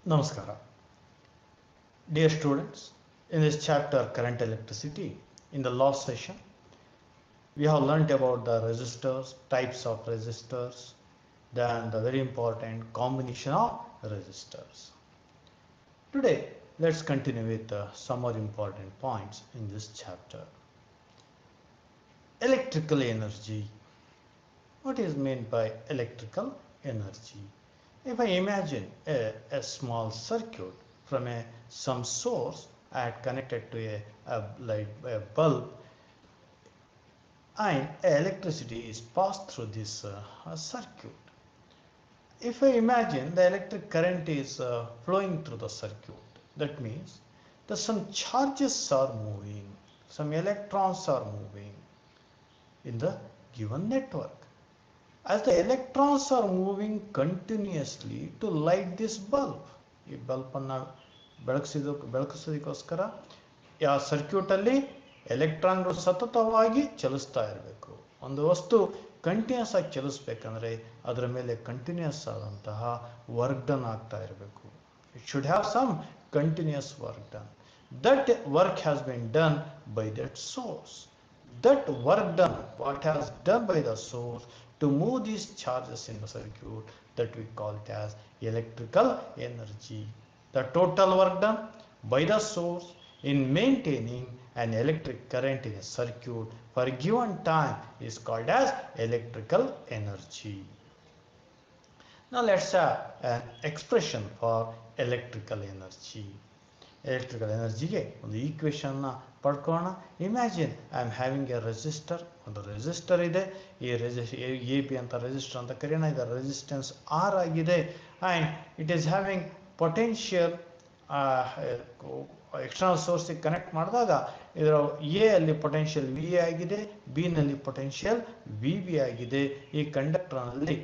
Namaskara. Dear students, in this chapter Current Electricity, in the last session, we have learnt about the resistors, types of resistors, then the very important combination of resistors. Today, let's continue with some more important points in this chapter. Electrical energy. What is meant by electrical energy? If I imagine a small circuit from some source and connected to a bulb, and electricity is passed through this circuit. If I imagine the electric current is flowing through the circuit, that means that some charges are moving, some electrons are moving in the given network. As the electrons are moving continuously to light this bulb, ಈ bulb ಅನ್ನು ಬೆಳಕಿಸೋದಕ್ಕೋಸ್ಕರ ಆ circuit ಅಲ್ಲಿ ಎಲೆಕ್ಟ್ರಾನ್ಗಳು ಸತತವಾಗಿ ಚಲಿಸ್ತಾ ಇರಬೇಕು. ಒಂದು ವಸ್ತು continuous ಆಗಿ ಚಲಿಸಬೇಕಂದ್ರೆ ಅದರ ಮೇಲೆ ಕಂಟಿನ್ಯೂಸ್ ಆದಂತಹ ವರ್ಕ್ ಡನ್ ಆಗ್ತಾ ಇರಬೇಕು. It should have some continuous work done. That work has been done by that source. That work done, what has done by the source to move these charges in the circuit, that we call it as electrical energy. The total work done by the source in maintaining an electric current in a circuit for a given time is called as electrical energy. Now let's have an expression for electrical energy. Electrical ಎನರ್ಜಿಗೆ ಒಂದು ಈಕ್ವೇಶನ್ನ ಪಡ್ಕೊಳ್ಳೋಣ. Imagine I am having a resistor. ಒಂದು resistor ಇದೆ. ಈ A B ಅಂತ resistor ಅಂತ ಕರೆಯೋಣ. ಇದರ ರೆಸಿಸ್ಟೆನ್ಸ್ ಆರ್ ಆಗಿದೆ. And it is having potential external ಸೋರ್ಸಿಗೆ ಕನೆಕ್ಟ್ ಮಾಡಿದಾಗ ಇದರ ಎ ಅಲ್ಲಿ ಪೊಟೆನ್ಷಿಯಲ್ ವಿ ಎ ಆಗಿದೆ, ಬಿ ನಲ್ಲಿ ಪೊಟೆನ್ಷಿಯಲ್ ವಿ ಬಿ ಆಗಿದೆ. ಈ ಕಂಡಕ್ಟರ್ನಲ್ಲಿ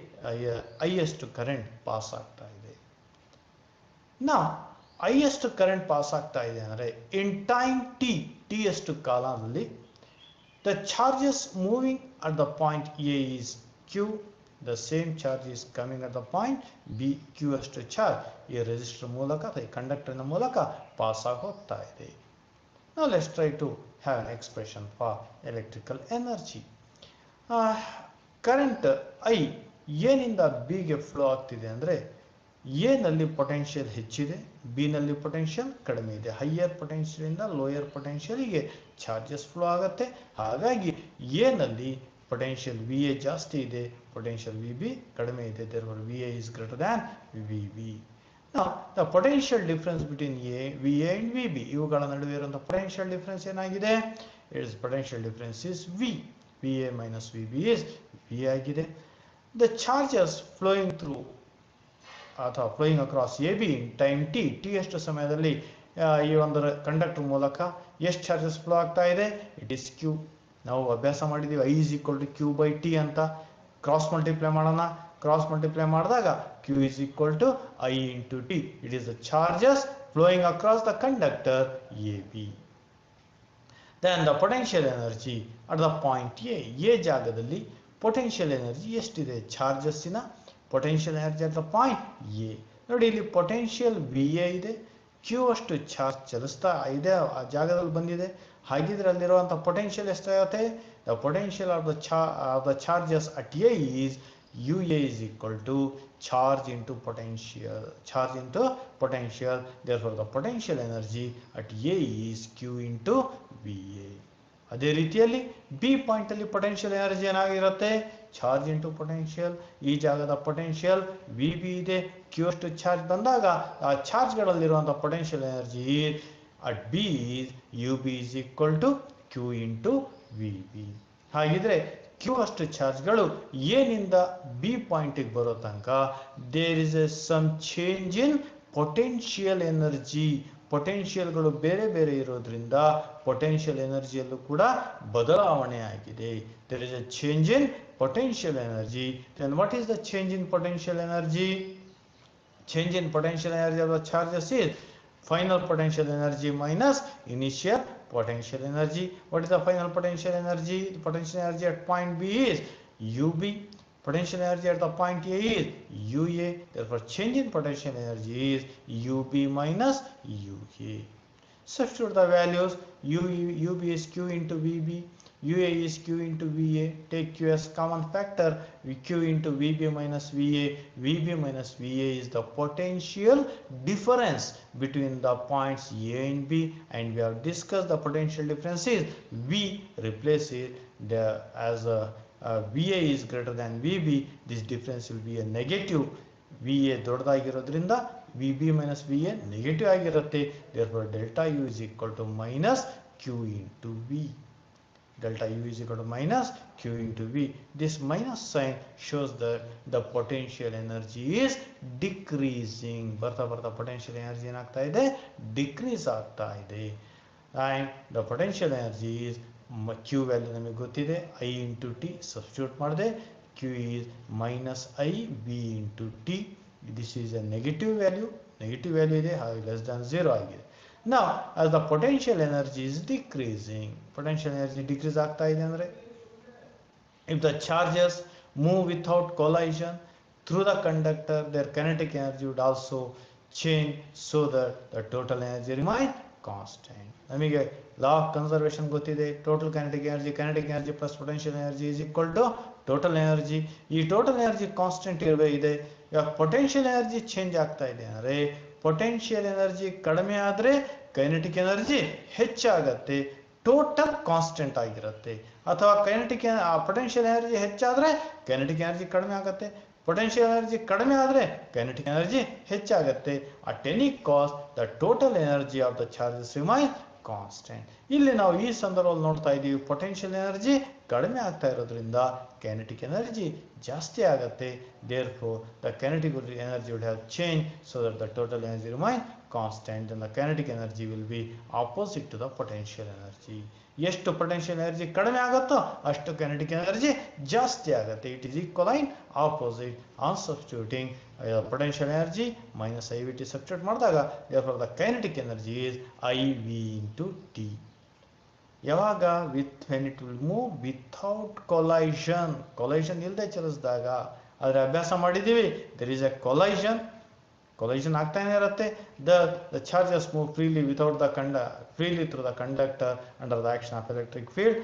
ಐಯೆಸ್ಟ್ ಕರೆಂಟ್ ಪಾಸ್ ಆಗ್ತಾ ಇದೆ. ನಾವು ಐಯೆಸ್ಟ್ ಕರೆಂಟ್ ಪಾಸ್ ಆಗ್ತಾ ಇದೆ ಅಂದರೆ ಇನ್ ಟೈಮ್ ಟಿ ಎಷ್ಟು ಕಾಲದಲ್ಲಿ the charges moving at the point A is Q, the same charge is coming at the point B. Q ಅಷ್ಟು ಚಾರ್ಜ್ ಈ ರೆಸಿಸ್ಟರ್ ಮೂಲಕ ಅಥವಾ ಈ ಕಂಡಕ್ಟರ್ನ ಮೂಲಕ ಪಾಸ್ ಆಗಿ ಹೋಗ್ತಾ ಇದೆ. ನಾವು let's try to have an expression for electrical energy. Current I ಏನಿಂದ ಬಿಗೆ ಫ್ಲೋ ಆಗ್ತಿದೆ ಅಂದರೆ ಎ ನಲ್ಲಿ ಪೊಟೆನ್ಷಿಯಲ್ ಹೆಚ್ಚಿದೆ, ಬಿ ನಲ್ಲಿ ಪೊಟೆನ್ಷಿಯಲ್ ಕಡಿಮೆ ಇದೆ. ಹೈಯರ್ ಪೊಟೆನ್ಷಿಯಲ್ ಇಂದ ಲೋಯರ್ ಪೊಟೆನ್ಷಿಯಲ್ಗೆ ಚಾರ್ಜಸ್ ಫ್ಲೋ ಆಗುತ್ತೆ. ಹಾಗಾಗಿ ಎ ನಲ್ಲಿ ಪೊಟೆನ್ಷಿಯಲ್ ವಿ ಎ ಜಾಸ್ತಿ ಇದೆ, ಪೊಟೆನ್ಷಿಯಲ್ ವಿ ಬಿ ಕಡಿಮೆ ಇದೆ. therefore V A is greater than V B. Now the potential difference between V A and V B, ಇವುಗಳ ನಡುವೆ ಇರುವಂತಹ ಪೊಟೆನ್ಷಿಯಲ್ ಡಿಫರೆನ್ಸ್ ಏನಾಗಿದೆ? It's potential difference is V. V A minus V B is V ಆಗಿದೆ. The charges flowing through ಅಥವಾ flowing across A B in time T ಎಷ್ಟು ಸಮಯದಲ್ಲಿ ಈ ಒಂದು ಕಂಡಕ್ಟರ್ ಮೂಲಕ ಎಷ್ಟು ಚಾರ್ಜಸ್ ಫ್ಲೋ ಆಗ್ತಾ ಇದೆ? It is Q. ನಾವು ಅಭ್ಯಾಸ ಮಾಡಿದ್ದೀವಿ I is equal to Q by T ಅಂತ. ಕ್ರಾಸ್ ಮಲ್ಟಿಪ್ಲೈ ಮಾಡೋಣ. ಕ್ರಾಸ್ ಮಲ್ಟಿಪ್ಲೈ ಮಾಡಿದಾಗ Q is equal to I into T. It is the charges flowing across the conductor A B. Then the potential energy at the point A ಜಾಗದಲ್ಲಿ potential energy ಎಷ್ಟಿದೆ? ಚಾರ್ಜಸ್ಸಿನ potential energy at the point A. ನೋಡಿ, ಇಲ್ಲಿ potential V A ಇದೆ, Q ಅಷ್ಟು charge ಚಲಿಸ್ತಾ ಇದೆ, ಆ ಜಾಗದಲ್ಲಿ ಬಂದಿದೆ. ಹಾಗಿದ್ರೆ ಅಲ್ಲಿರುವಂಥ ಪೊಟೆನ್ಷಿಯಲ್ ಎಷ್ಟಾಗುತ್ತೆ? The potential of the charges at A is U A is equal to charge into potential. Charge into potential. therefore the potential energy at A is Q into V A. ಅದೇ ರೀತಿಯಲ್ಲಿ B point ಅಲ್ಲಿ potential energy ಏನಾಗಿರುತ್ತೆ? Charge into potential. ಈ ಜಾಗದ potential V B ಇದೆ, Q ಅಷ್ಟು charge ಬಂದಾಗ ಆ ಚಾರ್ಜ್ಗಳಲ್ಲಿರುವಂಥ potential energy at B is U B is equal to Q into V B. ಹಾಗಿದ್ರೆ ಕ್ಯೂ ಅಷ್ಟು ಚಾರ್ಜ್ಗಳು ಎನಿಂದ ಬಿ ಪಾಯಿಂಟಿಗೆ ಬರೋ ತನಕ there is a some change in potential energy. ಪೊಟೆನ್ಷಿಯಲ್ಗಳು ಬೇರೆ ಬೇರೆ ಇರೋದ್ರಿಂದ ಪೊಟೆನ್ಷಿಯಲ್ ಎನರ್ಜಿಯಲ್ಲೂ ಕೂಡ ಬದಲಾವಣೆ ಆಗಿದೆ. There is a change in potential energy. Then what is the change in potential energy? Change in potential energy of the charges is final potential energy minus initial potential energy. What is the final potential energy? The potential energy at point B is UB Potential energy at the point A is UA. Therefore, change in potential energy is UB minus UA. Substitute the values. UB is Q into VB, UA is Q into VA. Take Q as common factor. Q into VB minus VA. VB minus VA is the potential difference between the points A and B, and we have discussed the potential difference is V. Replace it as a VA is greater than VB. This difference will be a negative. VA ದೊಡ್ಡದಾಗಿರೋದ್ರಿಂದ VB minus VA negative ಆಗಿರುತ್ತೆ. therefore delta U is equal to minus Q into V. Delta U is equal to minus Q into V. This minus sign shows that the potential energy is decreasing. ಬರ್ತಾ ಬರ್ತಾ potential energy ಏನಾಗ್ತಾ ಇದೆ, decrease ಆಗ್ತಾ ಇದೆ. And the potential energy is Q value ನಮಗೆ ಗೊತ್ತಿದೆ, I into T substitute ಮಾಡಿದೆ. Q is minus I V into T. This is a negative value ಇದೆ, less than 0 ಆಗಿದೆ. Now as the potential energy is decreasing, potential energy decrease ಆಗ್ತಾ ಇದೆ ಅಂದ್ರೆ, if the charges move without collision through the conductor, their kinetic energy would also change so that the total energy remain constant. ನಮಗೆ law of conservation ಗೊತ್ತಿದೆ. Total kinetic energy plus potential energy is equal to total energy. ಈ total energy constant ಇದೆ. ಇವಾಗ potential energy change ಆಗ್ತಾ ಇದೆ ಅಂದರೆ, potential energy ಕಡಿಮೆ ಆದರೆ ಕೈನೆಟಿಕ್ ಎನರ್ಜಿ ಹೆಚ್ಚಾಗತ್ತೆ, ಟೋಟಲ್ ಕಾನ್ಸ್ಟೆಂಟ್ ಆಗಿರುತ್ತೆ. ಅಥವಾ ಪೊಟೆನ್ಷಿಯಲ್ ಎನರ್ಜಿ ಹೆಚ್ಚಾದರೆ ಕೈನೆಟಿಕ್ ಎನರ್ಜಿ ಕಡಿಮೆ ಆಗುತ್ತೆ, ಪೊಟೆನ್ಷಿಯಲ್ ಎನರ್ಜಿ ಕಡಿಮೆ ಆದರೆ ಕೈನೆಟಿಕ್ ಎನರ್ಜಿ ಹೆಚ್ಚಾಗುತ್ತೆ. At any cost the total energy of the charges remain constant. ಇಲ್ಲಿ ನಾವು ಈ ಸಂದರ್ಭದಲ್ಲಿ ನೋಡ್ತಾ ಇದ್ದೀವಿ, ಪೊಟೆನ್ಷಿಯಲ್ ಎನರ್ಜಿ ಕಡಿಮೆ ಆಗ್ತಾ ಇರೋದ್ರಿಂದ ಕೈನೆಟಿಕ್ ಎನರ್ಜಿ ಜಾಸ್ತಿ ಆಗುತ್ತೆ. therefore the kinetic energy would have changed so that the total energy remain constant, and the kinetic energy will be opposite to the potential energy. ಎಷ್ಟು ಪೊಟೆನ್ಷಿಯಲ್ ಎನರ್ಜಿ ಕಡಿಮೆ ಆಗುತ್ತೋ ಅಷ್ಟು kinetic energy ಜಾಸ್ತಿ ಆಗುತ್ತೆ. It is equal and opposite. On substituting potential energy minus I V T substitute ಮಾಡಿದಾಗ therefore the kinetic energy is IV into T. ಯಾವಾಗ when it will move without collision ಇಲ್ಲದೆ ಚಲಿಸಿದಾಗ, ಆದರೆ ಅಭ್ಯಾಸ ಮಾಡಿದ್ದೀವಿ, there is a collision ಆಗ್ತಾನೆ ಇರುತ್ತೆ. the charges move freely through the conductor under the action of electric field,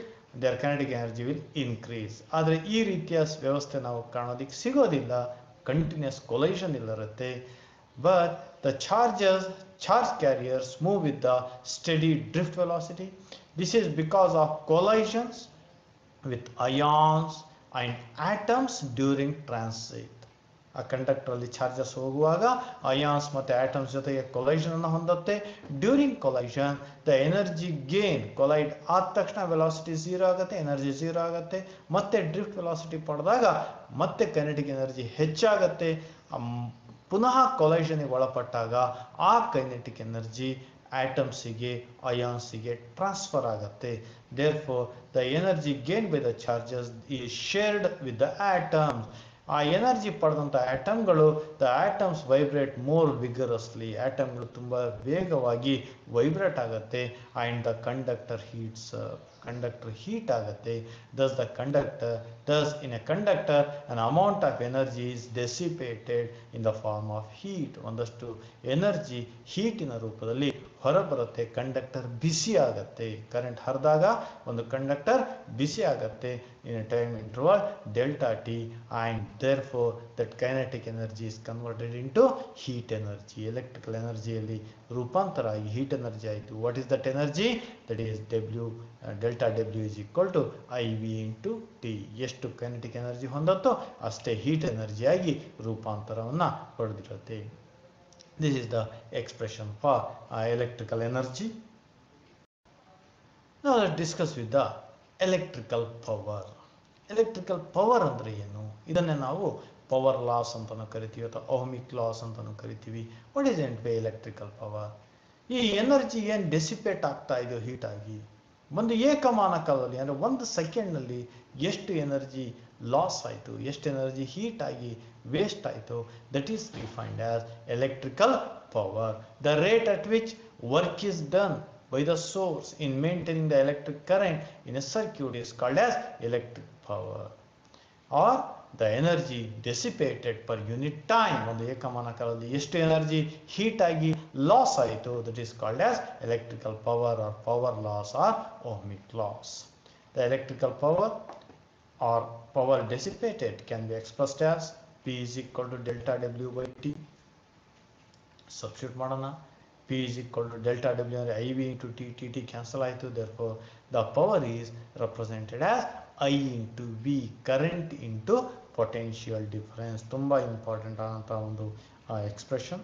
their kinetic energy will increase. ಆದರೆ ಈ ರೀತಿಯ ವ್ಯವಸ್ಥೆ ನಾವು ಕಾಣೋದಕ್ಕೆ ಸಿಗೋದಿಲ್ಲ, ಕಂಟಿನ್ಯೂಸ್ collision ಇಲ್ಲಿರುತ್ತೆ. but the charge carriers move with the steady drift velocity. This is because of collisions with ions and atoms during transit. ಆ conductor ಅಲ್ಲಿ ಚಾರ್ಜಸ್ ಹೋಗುವಾಗ ಅಯಾನ್ಸ್ ಮತ್ತೆ ಆಟಮ್ಸ್ ಜೊತೆಗೆ ಕೊಲೈಷನ್ ಅನ್ನು ಹೊಂದುತ್ತೆ. During collision the energy gain, collide ಆದ ತಕ್ಷಣ velocity 0 ಆಗುತ್ತೆ, ಎನರ್ಜಿ 0 ಆಗುತ್ತೆ. ಮತ್ತೆ ಡ್ರಿಫ್ಟ್ ವೆಲಾಸಿಟಿ ಪಡೆದಾಗ ಮತ್ತೆ ಕೈನೆಟಿಕ್ ಎನರ್ಜಿ ಹೆಚ್ಚಾಗುತ್ತೆ. ಪುನಃ ಕೊಲೈಷನ್ಗೆ ಒಳಪಟ್ಟಾಗ ಆ ಕೈನೆಟಿಕ್ ಎನರ್ಜಿ ಆಟಮ್ಸಿಗೆ ಅಯಾನ್ಸಿಗೆ ಟ್ರಾನ್ಸ್ಫರ್ ಆಗುತ್ತೆ. therefore the energy gained by the charges is shared with the atoms. ಆ ಎನರ್ಜಿ ಪಡೆದಂಥ ಆಟಮ್ಗಳು, ದ ಆಟಮ್ಸ್ ವೈಬ್ರೇಟ್ ಮೋರ್ ವಿಗರಸ್ಲಿ, ಆಟಮ್ಗಳು ತುಂಬ ವೇಗವಾಗಿ ವೈಬ್ರೇಟ್ ಆಗುತ್ತೆ. ಆ್ಯಂಡ್ ದ ಕಂಡಕ್ಟರ್ ಹೀಟ್ ಆಗುತ್ತೆ. thus in a conductor an amount of energy is dissipated in the form of heat. ಒಂದಷ್ಟು energy ಹೀಟಿನ ರೂಪದಲ್ಲಿ ಹೊರಬರುತ್ತೆ. Conductor ಬಿಸಿ ಆಗುತ್ತೆ. Current ಹರಿದಾಗ ಒಂದು ಕಂಡಕ್ಟರ್ ಬಿಸಿ ಆಗುತ್ತೆ in a time interval delta T, and therefore that kinetic energy is converted into heat energy. Electrical energy ಅಲ್ಲಿ ರೂಪಾಂತರ ಆಗಿ heat energy ಆಯಿತು. what is that energy? that is delta W is equal to IV into T. ಎಷ್ಟು kinetic energy ಹೊಂದತ್ತೋ ಅಷ್ಟೇ heat energy ಆಗಿ ರೂಪಾಂತರವನ್ನು ಪಡೆದಿರುತ್ತೆ. this is the expression for electrical energy. now let's discuss with the electrical power ಅಂದರೆ ಏನು? ಇದನ್ನೇ ನಾವು power loss ಅಂತಲೂ ಕರಿತೀವಿ ಅಥವಾ ಓಹ್ಮಿಕ್ ಲಾಸ್ ಅಂತಲೂ ಕರಿತೀವಿ. ವಾಟ್ ಈಸ್ ಎಂಟ್ ಬೈ ಎಲೆಕ್ಟ್ರಿಕಲ್ ಪವರ್? ಈ ಎನರ್ಜಿ ಏನು ಡೆಸಿಪೇಟ್ ಆಗ್ತಾ ಇದೆಯೋ ಹೀಟಾಗಿ, ಒಂದು ಏಕಮಾನ ಕಾಲದಲ್ಲಿ ಅಂದರೆ ಒಂದು ಸೆಕೆಂಡ್ನಲ್ಲಿ ಎಷ್ಟು ಎನರ್ಜಿ ಲಾಸ್ ಆಯಿತು, ಎಷ್ಟು ಎನರ್ಜಿ ಹೀಟ್ ಆಗಿ ವೇಸ್ಟ್ ಆಯಿತು, that is defined as electrical power. The rate at which work is done by the source in maintaining the electric current in a circuit is called as electric power. Or the energy dissipated per unit time. ಒಂದು ಏಕಮಾನ ಕಾಲದಲ್ಲಿ ಎಷ್ಟು energy heat ಆಗಿ loss ಆಯಿತು, that is called as electrical power or power loss or ohmic loss. The electrical power or power dissipated can be expressed as P is equal to delta W by T. Substitute ಮಾಡೋಣ. P is equal to delta W ಅಂದರೆ IV into T, T cancel ಆಯಿತು. Therefore the power is represented as I into V, current into potential difference. ತುಂಬ important ಆದಂಥ ಒಂದು expression.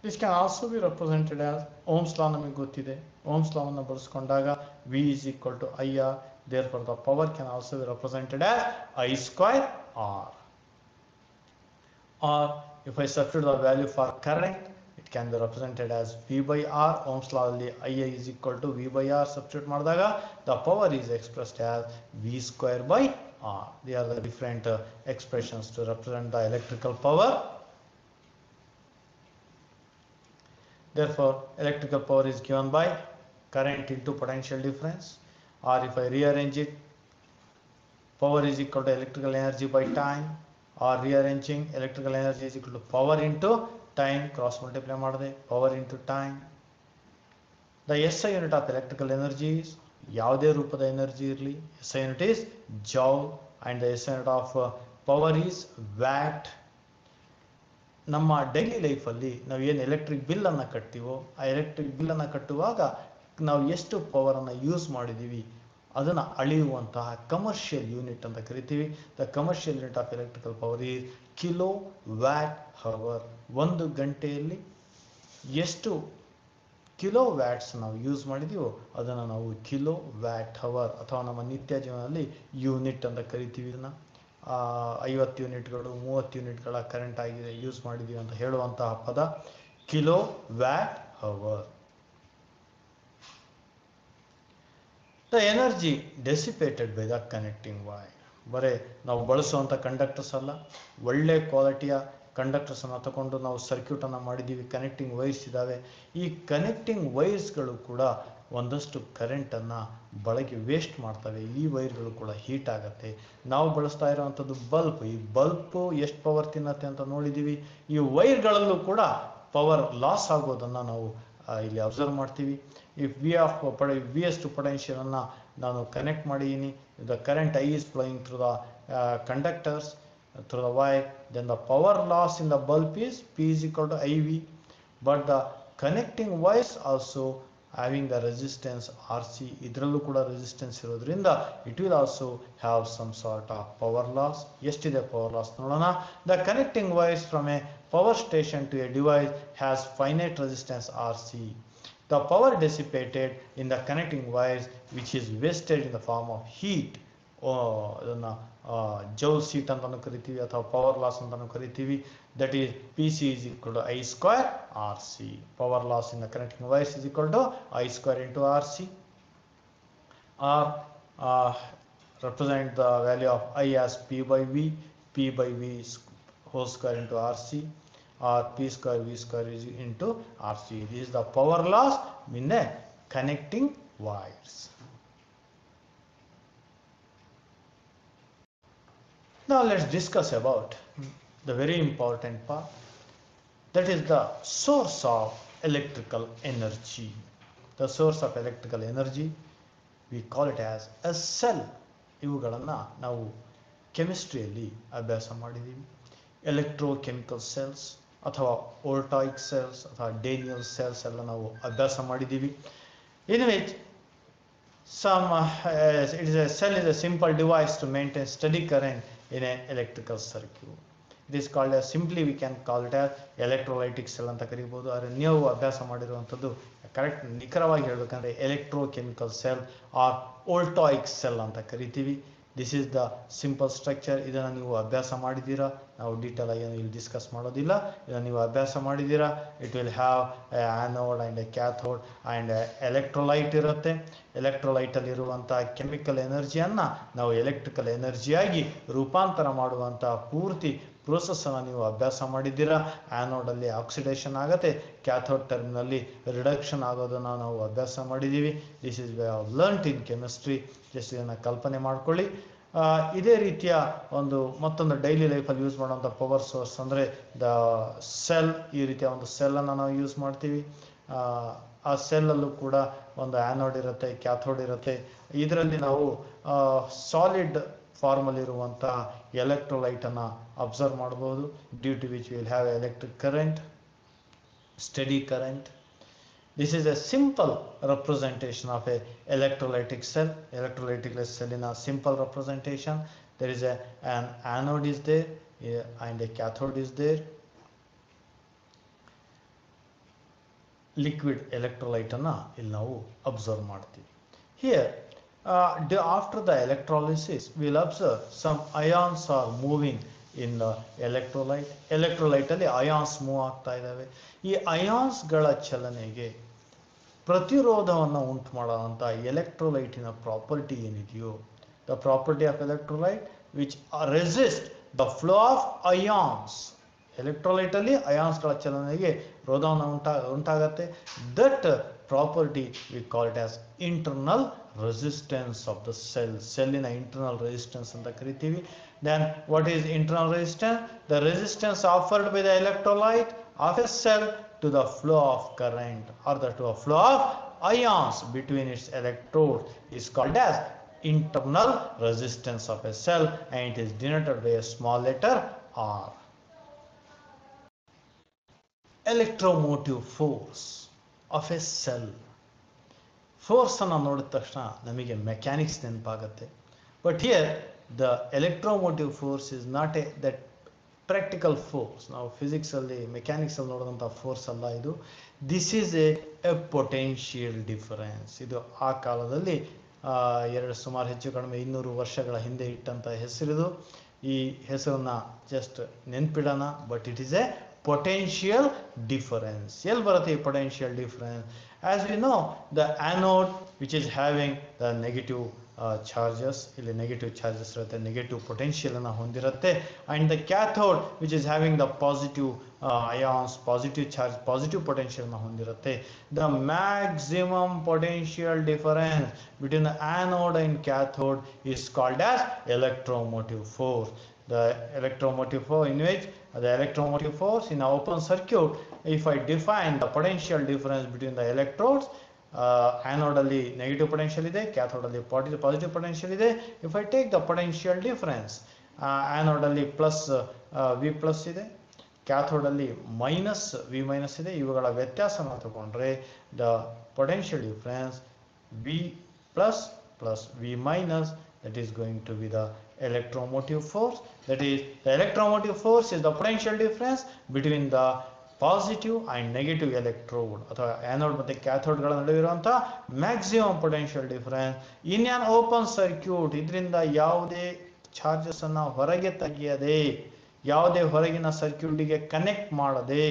This can also be represented as Ohm's law. ನಮಗೆ ಗೊತ್ತಿದೆ, Ohm's law ಅನ್ನು ಬಳಸಿಕೊಂಡಾಗ V is equal to IR. Therefore the power can also be represented as I square R. Or if I substitute the value for current, it can be represented as V by R. Ohm's law ಅಲ್ಲಿ I is equal to V by R substitute ಮಾಡಿದಾಗ the power is expressed as V square by R. They are the different expressions to represent the electrical power. Therefore electrical power is given by current into potential difference, or if I rearrange it, power is equal to electrical energy by time, or rearranging electrical energy is equal to power into time, cross multiply ಮಾಡಿದೆ power into time. The SI unit of electrical energy is ಯಾವುದೇ ರೂಪದ energy ಇರಲಿ, SI unit is joule, and the SI unit of power is watt. ನಮ್ಮ daily ಲೈಫಲ್ಲಿ ನಾವು ಏನು electric ಬಿಲ್ಲನ್ನು ಕಟ್ತೀವೋ ಆ ಎಲೆಕ್ಟ್ರಿಕ್ ಬಿಲ್ಲನ್ನು ಕಟ್ಟುವಾಗ ನಾವು ಎಷ್ಟು ಪವರನ್ನು ಯೂಸ್ ಮಾಡಿದ್ದೀವಿ ಅದನ್ನು ಅಳೆಯುವಂತಹ ಕಮರ್ಷಿಯಲ್ ಯೂನಿಟ್ ಅಂತ ಕರಿತೀವಿ. The commercial unit of electrical power is kilo watt hour. ಒಂದು ಗಂಟೆಯಲ್ಲಿ ಎಷ್ಟು ಕಿಲೋ ವ್ಯಾಟ್ಸ್ ನಾವು ಯೂಸ್ ಮಾಡಿದ್ದೀವೋ ಅದನ್ನು ನಾವು ಕಿಲೋ ವ್ಯಾಟ್ ಹವರ್ ಅಥವಾ ನಮ್ಮ ನಿತ್ಯ ಜೀವನದಲ್ಲಿ ಯೂನಿಟ್ ಅಂತ ಕರಿತೀವಿ. ಇದನ್ನು 50 ಯೂನಿಟ್ಗಳು 30 ಯೂನಿಟ್ಗಳ ಕರೆಂಟ್ ಆಗಿದೆ ಯೂಸ್ ಮಾಡಿದ್ದೀವಿ ಅಂತ ಹೇಳುವಂತಹ ಪದ kilowatt hour. The energy dissipated by the connecting wire. ಬರೀ ನಾವು ಬಳಸುವಂಥ ಕಂಡಕ್ಟರ್ಸ್ ಅಲ್ಲ, ಒಳ್ಳೆ ಕ್ವಾಲಿಟಿಯ ಕಂಡಕ್ಟರ್ಸನ್ನು ತಗೊಂಡು ನಾವು ಸರ್ಕ್ಯೂಟನ್ನು ಮಾಡಿದ್ದೀವಿ, ಕನೆಕ್ಟಿಂಗ್ ವೈರ್ಸ್ ಇದ್ದಾವೆ. ಈ ಕನೆಕ್ಟಿಂಗ್ ವೈರ್ಸ್ಗಳು ಕೂಡ ಒಂದಷ್ಟು ಕರೆಂಟನ್ನು ಬಳಕೆ ವೇಸ್ಟ್ ಮಾಡ್ತವೆ. ಈ ವೈರ್ಗಳು ಕೂಡ ಹೀಟ್ ಆಗುತ್ತೆ. ನಾವು ಬಳಸ್ತಾ ಇರೋವಂಥದ್ದು ಬಲ್ಬ್. ಈ ಬಲ್ಬು ಎಷ್ಟು ಪವರ್ ತಿನ್ನತ್ತೆ ಅಂತ ನೋಡಿದ್ದೀವಿ. ಈ ವೈರ್ಗಳಲ್ಲೂ ಕೂಡ ಪವರ್ ಲಾಸ್ ಆಗೋದನ್ನು ನಾವು ಇಲ್ಲಿ ಅಬ್ಸರ್ವ್ ಮಾಡ್ತೀವಿ. ಇಫ್ ವಿ ಎಸ್ ಟು ಪೊಟೆನ್ಷಿಯಲನ್ನು ನಾನು ಕನೆಕ್ಟ್ ಮಾಡಿದ್ದೀನಿ, the current I is flowing through the conductors through the wire, then the power loss in the bulb is P is equal to IV. But the connecting wires also having the resistance RC, idrallu kuda resistance irodrinda it will also have some sort of power loss. Eshide power loss nodona. The connecting wires from a power station to a device has finite resistance RC. The power dissipated in the connecting wires which is wasted in the form of heat, ಅದನ್ನು joule ಸೀಟ್ ಅಂತಲೂ ಕರಿತೀವಿ ಅಥವಾ power loss ಅಂತಲೂ ಕರಿತೀವಿ. That is P C is equal to I square R C. Power loss in the connecting wires is equal to I square into R C. R represent the value of I as P by V whole square into RC, or P square V square is into RC. This is the power loss in the connecting wires. Now let's discuss about the very important part, that is the source of electrical energy. The source of electrical energy, we call it as a cell. ಇವುಗಳನ್ನು ನಾವು ಕೆಮಿಸ್ಟ್ರಿಯಲ್ಲಿ ಅಭ್ಯಾಸ ಮಾಡಿದ್ದೀವಿ. Electrochemical cells ಅಥವಾ voltaic cells ಅಥವಾ Daniel cells ಎಲ್ಲ ನಾವು ಅಭ್ಯಾಸ ಮಾಡಿದ್ದೀವಿ. In which it is a cell is a simple device to maintain steady current in an electrical circuit. It is called as, simply we can call it as electrolytic cell ಅಂತ ಕರೀಬಹುದು. ಆದರೆ ನೀವು ಅಭ್ಯಾಸ ಮಾಡಿರುವಂಥದ್ದು correct ನಿಖರವಾಗಿ ಹೇಳಬೇಕಂದ್ರೆ electrochemical cell or voltaic cell ಅಂತ ಕರಿತೀವಿ. This is the simple structure. ಇದನ್ನು ನೀವು ಅಭ್ಯಾಸ ಮಾಡಿದ್ದೀರಾ, ನಾವು ಡೀಟೇಲ್ ಆಗಿ ಇಲ್ಲಿ ಡಿಸ್ಕಸ್ ಮಾಡೋದಿಲ್ಲ. ಇದನ್ನು ನೀವು ಅಭ್ಯಾಸ ಮಾಡಿದ್ದೀರಾ. It will have A anode and A cathode and electrolyte ಇರುತ್ತೆ. ಎಲೆಕ್ಟ್ರೋಲೈಟಲ್ಲಿರುವಂಥ ಕೆಮಿಕಲ್ ಎನರ್ಜಿಯನ್ನು ನಾವು ಎಲೆಕ್ಟ್ರಿಕಲ್ ಎನರ್ಜಿಯಾಗಿ ರೂಪಾಂತರ ಮಾಡುವಂಥ ಪೂರ್ತಿ ಪ್ರೋಸೆಸ್ಸನ್ನು ನೀವು ಅಭ್ಯಾಸ ಮಾಡಿದ್ದೀರಾ. ಆ್ಯನೋಡಲ್ಲಿ ಆಕ್ಸಿಡೇಷನ್ ಆಗುತ್ತೆ, ಕ್ಯಾಥೋಡ್ ಟರ್ಮಿನಲ್ಲಿ ರಿಡಕ್ಷನ್ ಆಗೋದನ್ನು ನಾವು ಅಭ್ಯಾಸ ಮಾಡಿದ್ದೀವಿ. This is way of learned in chemistry. Just ಇದನ್ನು ಕಲ್ಪನೆ ಮಾಡ್ಕೊಳ್ಳಿ. ಇದೇ ರೀತಿಯ ಒಂದು ಮತ್ತೊಂದು ಡೈಲಿ ಲೈಫಲ್ಲಿ ಯೂಸ್ ಮಾಡುವಂಥ ಪವರ್ ಸೋರ್ಸ್ ಅಂದರೆ ದ ಸೆಲ್. ಈ ರೀತಿಯ ಒಂದು ಸೆಲ್ಲನ್ನು ನಾವು ಯೂಸ್ ಮಾಡ್ತೀವಿ. ಆ ಸೆಲ್ಲಲ್ಲೂ ಕೂಡ ಒಂದು ಆ್ಯನೋಡ್ ಇರುತ್ತೆ, ಕ್ಯಾಥೋಡ್ ಇರುತ್ತೆ. ಇದರಲ್ಲಿ ನಾವು ಸಾಲಿಡ್ ಫಾರ್ಮಲ್ಲಿರುವಂಥ ಎಲೆಕ್ಟ್ರೋಲೈಟನ್ನು ಅಬ್ಸರ್ವ್ ಮಾಡ್ಬೋದು. Due to which will have electric current, steady current. This is a simple representation of a electrolytic cell. Electrolytic cell in a simple representation. There is an anode is there and a cathode is there. Liquid electrolyte ಅನ್ನು ಇಲ್ಲಿ ನಾವು observe ಮಾಡ್ತೀವಿ. Here after the electrolysis we will observe some ions are moving in the electrolyte. Electrolyte ಅಲ್ಲಿ ions move ಆಗ್ತಾ ಇದ್ದಾವೆ. ಈ ಅಯಾನ್ಸ್ಗಳ ಚಲನೆಗೆ ಪ್ರತಿರೋಧವನ್ನು ಉಂಟು ಮಾಡುವಂಥ ಎಲೆಕ್ಟ್ರೋಲೈಟಿನ ಪ್ರಾಪರ್ಟಿ ಏನಿದೆಯೋ, the property of electrolyte which resist the flow of ions. ಎಲೆಕ್ಟ್ರೋಲೈಟಲ್ಲಿ ಅಯಾನ್ಸ್ಗಳ ಚಲನೆಗೆ ರೋಧವನ್ನು ಉಂಟಾಗತ್ತೆ. That property we call it as internal resistance of the cell. ಸೆಲ್ಲಿನ ಇಂಟರ್ನಲ್ ರೆಸಿಸ್ಟೆನ್ಸ್ ಅಂತ ಕರಿತೀವಿ. Then what is internal resistance? The resistance offered by the electrolyte of a cell to the flow of current or to a flow of ions between its electrodes is called as internal resistance of a cell, and it is denoted by a small letter R. Electromotive force of a cell. Force ಅನ್ನು ನೋಡಿದ ತಕ್ಷಣ ನಮಗೆ mechanics ನೆನಪಾಗುತ್ತೆ. But here the electromotive force is not that practical force. ನಾವು ಫಿಸಿಕ್ಸಲ್ಲಿ ಮೆಕ್ಯಾನಿಕ್ಸಲ್ಲಿ ನೋಡಿದಂಥ force ಅಲ್ಲ ಇದು. This is a potential difference. ಇದು ಆ ಕಾಲದಲ್ಲಿ ಸುಮಾರು ಹೆಚ್ಚು ಕಡಿಮೆ 200 ವರ್ಷಗಳ ಹಿಂದೆ ಇಟ್ಟಂಥ ಹೆಸರಿದು. ಈ ಹೆಸರನ್ನು ಜಸ್ಟ್ ನೆನ್ಪಿಡೋಣ. But it is a potential difference. ಎಲ್ಲಿ ಬರುತ್ತೆ ಈ potential difference? As we know the anode which is having the negative charges, ಇಲ್ಲಿ ನೆಗೆಟಿವ್ ಚಾರ್ಜಸ್ ಇರುತ್ತೆ, ನೆಗೆಟಿವ್ ಪೊಟೆನ್ಷಿಯಲ್ ಅನ್ನು ಹೊಂದಿರುತ್ತೆ. And the cathode which is having the positive ions, positive charge, positive potential ಅನ್ನು ಹೊಂದಿರುತ್ತೆ. The maximum potential difference between the anode and cathode is called as electromotive force. The electromotive force in which the electromotive force in an open circuit, if I define the potential difference between the electrodes, anode ಅಲ್ಲಿ negative potential ಇದೆ, cathode ಅಲ್ಲಿ positive potential ಇದೆ. If I take the potential difference, anode ಅಲ್ಲಿ plus V plus ಇದೆ, cathode ಅಲ್ಲಿ minus V minus ಇದೆ. ಇವುಗಳ ವ್ಯತ್ಯಾಸವನ್ನು ತಗೊಂಡ್ರೆ the potential difference V plus plus V minus, that is going to be the electromotive force. That is, the electromotive force is the potential difference between the positive and negative electrode ಅಥವಾ anode ಮತ್ತು ಕ್ಯಾಥೋಡ್ಗಳ ನಡುವೆ ಇರುವಂಥ maximum potential difference in on open circuit. ಇದರಿಂದ ಯಾವುದೇ ಚಾರ್ಜಸನ್ನು ಹೊರಗೆ ತೆಗೆಯದೆ, ಯಾವುದೇ ಹೊರಗಿನ ಸರ್ಕ್ಯೂಟಿಗೆ connect ಮಾಡದೆ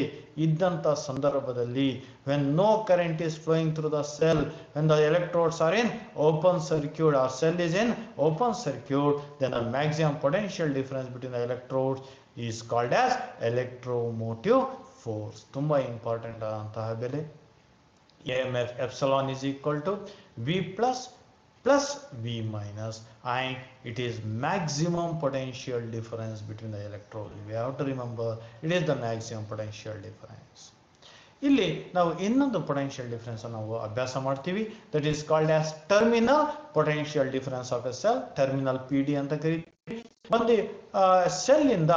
ಇದ್ದಂಥ ಸಂದರ್ಭದಲ್ಲಿ, when no current is flowing through the cell, when the electrodes are in open circuit or cell is in open circuit, then the maximum potential difference between the electrodes is called as electromotive force. ತುಂಬಾ important ಆದಂತಹ ಬೆಲೆ. EMF epsilon is equal to V plus plus V minus, and it is maximum potential difference between the electrodes. We have to remember it is the maximum potential difference. ಇಲ್ಲಿ ನಾವು ಇನ್ನೊಂದು potential difference ನಾವು ಅಭ್ಯಾಸ ಮಾಡ್ತೀವಿ. That is called as terminal potential difference of A cell, terminal PD ಅಂತ ಕರೀತೀವಿ. ಒಂದು cell ಇಂದ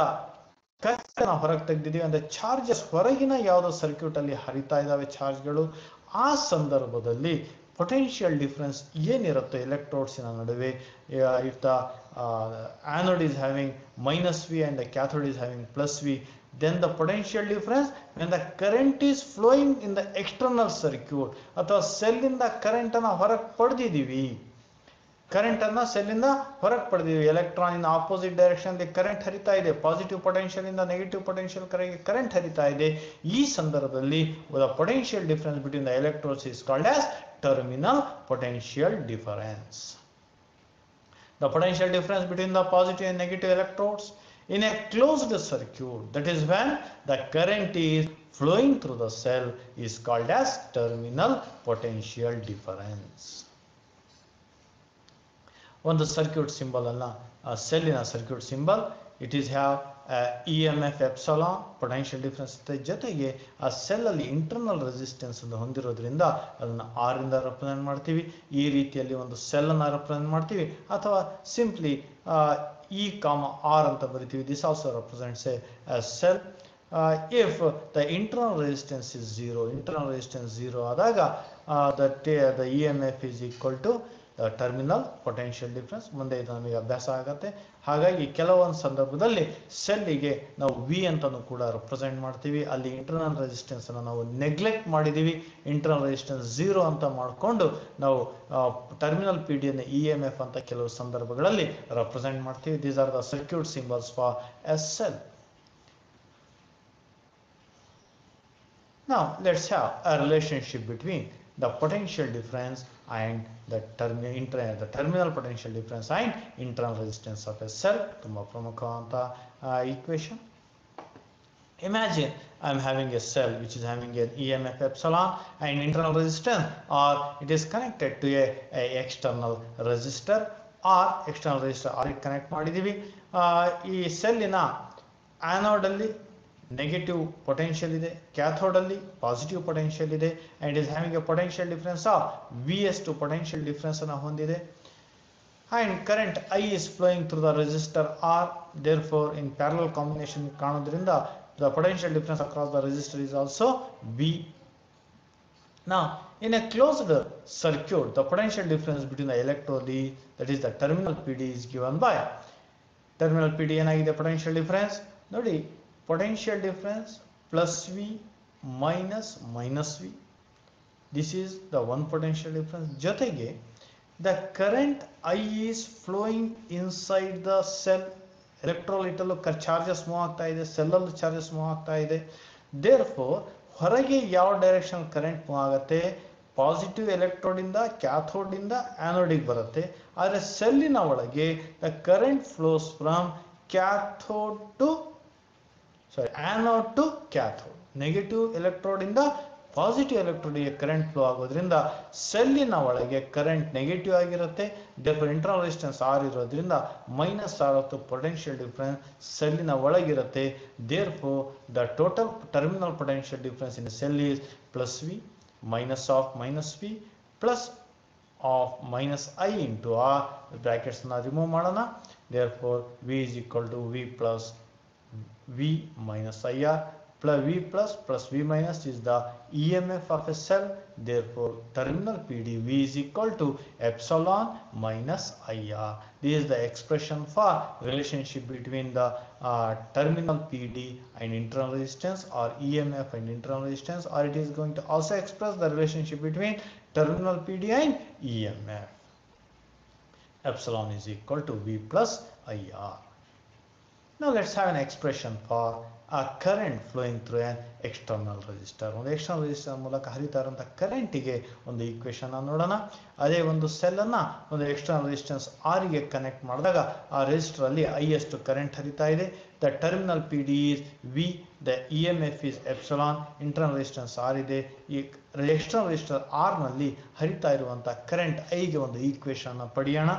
ಕರೆಂಟ್ ಹೊರಗೆ ತೆಗೆದಿದ್ದೀವಿ ಅಂದ್ರೆ ಚಾರ್ಜಸ್ ಹೊರಗಿನ ಯಾವುದೋ ಸರ್ಕ್ಯೂಟ್ ಅಲ್ಲಿ ಹರಿತಾ ಇದ್ದಾವೆ ಚಾರ್ಜ್ಗಳು. ಆ ಸಂದರ್ಭದಲ್ಲಿ ಪೊಟೆನ್ಷಿಯಲ್ ಡಿಫರೆನ್ಸ್ ಏನಿರುತ್ತೆ ಎಲೆಕ್ಟ್ರೋಡ್ಸಿನ ನಡುವೆ, if the anode is having minus V and the cathode is having plus V, then the potential difference when the current is flowing in the external circuit, ಅಥವಾ ಸೆಲ್ಲಿಂದ ಕರೆಂಟನ್ನು ಹೊರಗೆ ಪಡೆದಿದ್ದೀವಿ, ಕರೆಂಟನ್ನು ಸೆಲ್ಲಿಂದ ಹೊರಗೆ ಪಡೆದಿದ್ದೀವಿ, electron in opposite direction current ಹರಿತಾ ಇದೆ, positive potential ಇಂದ negative potential ಕರೆಗೆ ಕರೆಂಟ್ ಹರಿತಾ ಇದೆ. ಈ ಸಂದರ್ಭದಲ್ಲಿ the potential difference between the electrodes is called as terminal potential difference. The potential difference between the positive and negative electrodes in a closed circuit, that is when the current is flowing through the cell, is called as terminal potential difference. ಒಂದು circuit symbol ಅನ್ನ ಸೆಲ್ಲಿನ circuit symbol it is have E M F epsilon potential difference ಜೊತೆಗೆ ಆ cell ಅಲ್ಲಿ internal resistance ಅನ್ನು ಹೊಂದಿರೋದ್ರಿಂದ ಅದನ್ನು R ಇಂದ ರೆಪ್ರೆಸೆಂಟ್ ಮಾಡ್ತೀವಿ. ಈ ರೀತಿಯಲ್ಲಿ ಒಂದು ಸೆಲ್ ಅನ್ನ ರೆಪ್ರೆಸೆಂಟ್ ಮಾಡ್ತೀವಿ ಅಥವಾ ಸಿಂಪ್ಲಿ ಇ ಕಾಮ ಆರ್ ಅಂತ ಬರಿತೀವಿ. This also represents a cell. If the internal resistance is 0, internal resistance 0 ಆದಾಗ the EMF is equal to the terminal potential difference. ಮುಂದೆ ಇದು ನಮಗೆ ಅಭ್ಯಾಸ ಆಗುತ್ತೆ. ಹಾಗಾಗಿ ಕೆಲವೊಂದು ಸಂದರ್ಭದಲ್ಲಿ ಸೆಲ್ಲಿಗೆ ನಾವು ವಿ ಅಂತಾನು ಕೂಡ ರೆಪ್ರೆಸೆಂಟ್ ಮಾಡ್ತೀವಿ. ಅಲ್ಲಿ ಇಂಟರ್ನಲ್ ರೆಸಿಸ್ಟೆನ್ಸ್ ಅನ್ನು ನಾವು ನೆಗ್ಲೆಕ್ಟ್ ಮಾಡಿದೀವಿ. ಇಂಟರ್ನಲ್ ರೆಸಿಸ್ಟೆನ್ಸ್ 0 ಅಂತ ಮಾಡಿಕೊಂಡು ನಾವು ಟರ್ಮಿನಲ್ ಪಿ ಡಿ ಅನ್ನು ಇ ಎಮ್ ಎಫ್ ಅಂತ ಕೆಲವು ಸಂದರ್ಭಗಳಲ್ಲಿ ರೆಪ್ರೆಸೆಂಟ್ ಮಾಡ್ತೀವಿ. These are the circuit symbols for A cell. Now let's have a relationship between the potential difference and the terminal potential difference and internal resistance of a cell. ತುಂಬಾ ಪ್ರಮುಖವಾದ equation. Imagine I am having a cell which is having an EMF epsilon and internal resistance, or it is connected to a external resistor or connect ಮಾಡಿದೀವಿ. ಈ ಸೆಲ್ಲಿನ anode ಅಲ್ಲಿ negative potential ಇದೆ, cathode ಅಲ್ಲಿ positive potential ಇದೆ, and is having a potential difference of V ಎಷ್ಟು potential difference ಅನ್ನು ಹೊಂದಿದೆ. And current I is flowing through the resistor R. Therefore in parallel combination ಕಾಣೋದ್ರಿಂದ the potential difference across the resistor is also V. Now in a closed circuit the potential difference between the electrode, that is the terminal PD, is given by terminal PD ಏನಾಗಿದೆ potential difference ನೋಡಿ. Potential difference plus V minus V. This is the one potential difference. ಜೊತೆಗೆ the current I is flowing inside the cell. Electrolyte ಅಲ್ಲೂ charges move ಆಗ್ತಾ ಇದೆ, cell ಅಲ್ಲೂ charges move ಆಗ್ತಾ ಇದೆ. Therefore ಹೊರಗೆ ಯಾವ ಡೈರೆಕ್ಷನ್ ಕರೆಂಟ್ ಮೂವ್ ಆಗುತ್ತೆ, ಪಾಸಿಟಿವ್ ಎಲೆಕ್ಟ್ರೋಡ್ ಇಂದ ಕ್ಯಾಥೋಡ್ ಇಂದ ಆನೋಡಿಗೆ ಬರುತ್ತೆ. ಆದರೆ ಸೆಲ್ಲಿನ ಒಳಗೆ the current flows from cathode to anode to cathode. Negative electrode ಇಂದ ಪಾಸಿಟಿವ್ ಎಲೆಕ್ಟ್ರೋಡ್ಗೆ ಕರೆಂಟ್ ಫ್ಲೋ ಆಗೋದ್ರಿಂದ ಸೆಲ್ಲಿನ ಒಳಗೆ ಕರೆಂಟ್ ನೆಗೆಟಿವ್ ಆಗಿರುತ್ತೆ. ದೇರ್ಫೋರ್ ಇಂಟರ್ನಲ್ ರೆಸಿಸ್ಟೆನ್ಸ್ ಆರ್ ಇರೋದ್ರಿಂದ minus R of the potential difference ಸೆಲ್ಲಿನ ಒಳಗಿರುತ್ತೆ. Therefore the total terminal potential difference in cell is plus V minus of minus V plus of minus I into R. Brackets ನ remove ಮಾಡೋಣ. Therefore V is equal to V plus V minus IR plus V minus is the EMF of a cell. Therefore terminal PD V is equal to epsilon minus IR. This is the expression for relationship between the terminal PD and internal resistance, or EMF and internal resistance, or it is going to also express the relationship between terminal PD and EMF. Epsilon is equal to V plus IR. Now let's have an expression for a current flowing through an external resistor. ಒಂದು external resistor ಮೂಲಕ ಹರಿತಾ ಇರುವಂಥ ಕರೆಂಟಿಗೆ ಒಂದು equation ನೋಡೋಣ. ಅದೇ ಒಂದು cell ಅನ್ನ ಒಂದು external resistance R ಗೆ ಕನೆಕ್ಟ್ ಮಾಡಿದಾಗ ಆ ರೆಸಿಸ್ಟರ್ ಅಲ್ಲಿ ಐ ಎಷ್ಟು ಕರೆಂಟ್ ಹರಿತಾ ಇದೆ. The terminal P D is V, the E M F is epsilon, internal resistance R ಇದೆ. ಈ ಎಕ್ಸ್ಟರ್ನಲ್ ರೆಸಿಸ್ಟರ್ ಆರ್ ನಲ್ಲಿ ಹರಿತಾ ಇರುವಂಥ ಕರೆಂಟ್ ಐಗೆ ಒಂದು ಈಕ್ವೇಶನ್ ಪಡೆಯೋಣ.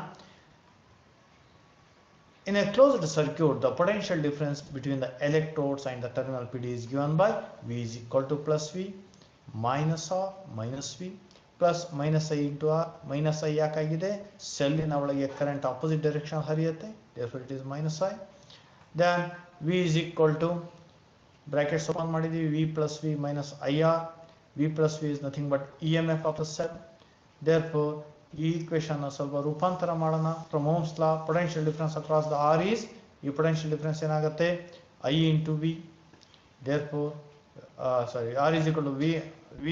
In a closed circuit, the potential difference between the electrodes and the terminal PD is given by V is equal to plus V minus of minus V plus minus I into R. Minus I ಯಾಕಾಗಿದೆ, ಸೆಲ್ಲಿನ ಒಳಗೆ current opposite direction ಹರಿಯುತ್ತೆ. Therefore it is minus I. Then V is equal to brackets open ಮಾಡಿದೀವಿ, V plus V minus IR. V plus V is nothing but EMF of the cell. Therefore ಈ equation ಸ್ವಲ್ಪ ರೂಪಾಂತರ ಮಾಡೋಣ. From Ohm's law potential difference across the R is, ಈ potential difference ಏನಾಗುತ್ತೆ, I into V. Therefore R is equal to V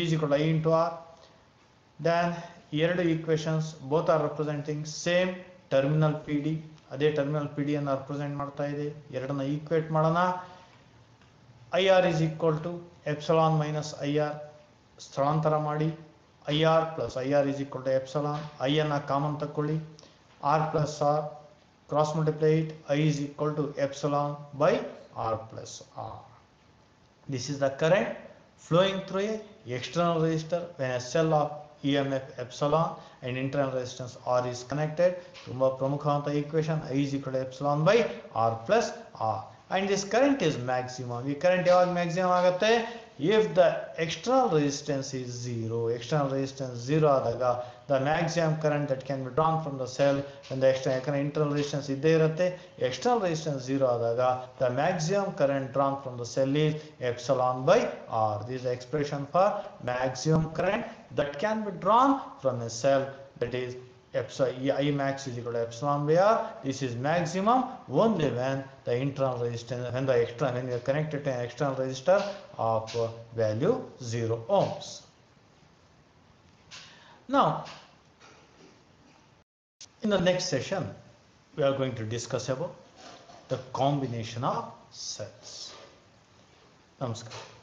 is equal to I into R. Then ಎರಡು equations both are representing same terminal P D. ಅದೇ terminal P D ಅನ್ನು represent ಮಾಡ್ತಾ ಇದೆ. ಎರಡನ್ನ equate ಮಾಡೋಣ. I R is equal to epsilon minus I R. ಸ್ಥಳಾಂತರ ಮಾಡಿ IR plus IR is equal to epsilon. I ಅನ್ನ common ತಕೊಳ್ಳಿ, R plus R, cross multiply it, I is equal to epsilon by R plus R. This is the current flowing through a external resistor when a cell of EMF epsilon and internal resistance R is connected. ತುಂಬಾ ಪ್ರಮುಖವಾದ equation I is equal to epsilon by R plus R. And this current is maximum. ಈ current ಯಾವಾಗ maximum ಆಗುತ್ತೆ? If the external resistance is 0. External resistance 0 ಆದಾಗ the maximum current that can be drawn from the cell when the internal resistance ಇದ್ದೇ ಇರುತ್ತೆ. External resistance 0 ಆದಾಗ the maximum current drawn from the cell is epsilon by R. This is the expression for maximum current that can be drawn from a cell, that is I max is equal to epsilon by R. This is maximum only when the internal resistance, when you are connected to an external resistor of value 0 ohms. Now, in the next session, we are going to discuss about the combination of cells. Namaskar.